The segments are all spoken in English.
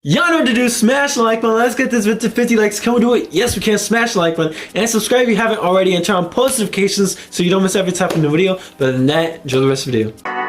Y'all know what to do. Smash the like button. Let's get this video to 50 likes. Can we do it? Yes, we can. Smash the like button. And subscribe if you haven't already. And turn on post notifications so you don't miss every type of new video. But other than that, enjoy the rest of the video.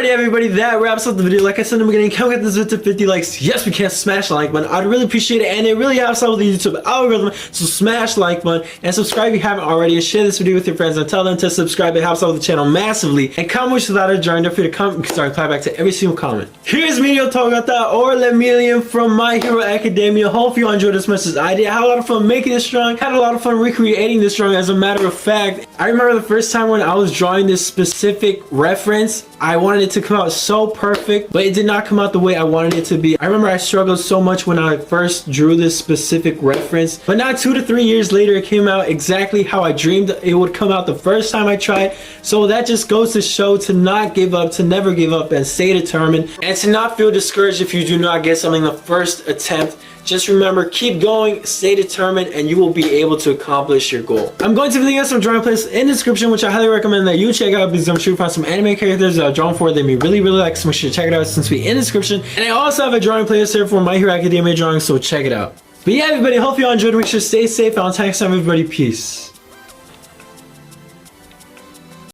Alrighty everybody, that wraps up the video. Like I said in the beginning, can we get this video to 50 likes? Yes, we can. Smash the like button. I'd really appreciate it, and it really helps out with the YouTube algorithm. So smash the like button and subscribe if you haven't already, and share this video with your friends and tell them to subscribe. It helps out with the channel massively. And comment which without a jar, and don't forget to comment because I reply back to every single comment. Here's Medio Togata or Lemillion from My Hero Academia. Hope you enjoyed as much as I did. I had a lot of fun making this drawing. Had a lot of fun recreating this drawing. As a matter of fact, I remember the first time when I was drawing this specific reference, I wanted it to come out so perfect, but it did not come out the way I wanted it to be. I remember I struggled so much when I first drew this specific reference, but now 2 to 3 years later, it came out exactly how I dreamed it would come out the first time I tried. So that just goes to show to not give up, to never give up, and stay determined, and to not feel discouraged if you do not get something the first attempt. Just remember, keep going, stay determined, and you will be able to accomplish your goal. I'm going to leave some drawing plays in the description, which I highly recommend that you check out because I'm sure you find some anime characters that I've drawn for that me really like, so make sure to check it out since we in the description. And I also have a drawing playlist here for My Hero Academia drawings, so check it out. But yeah, everybody, hope you all enjoyed. Make sure to stay safe. Until next time, everybody, peace.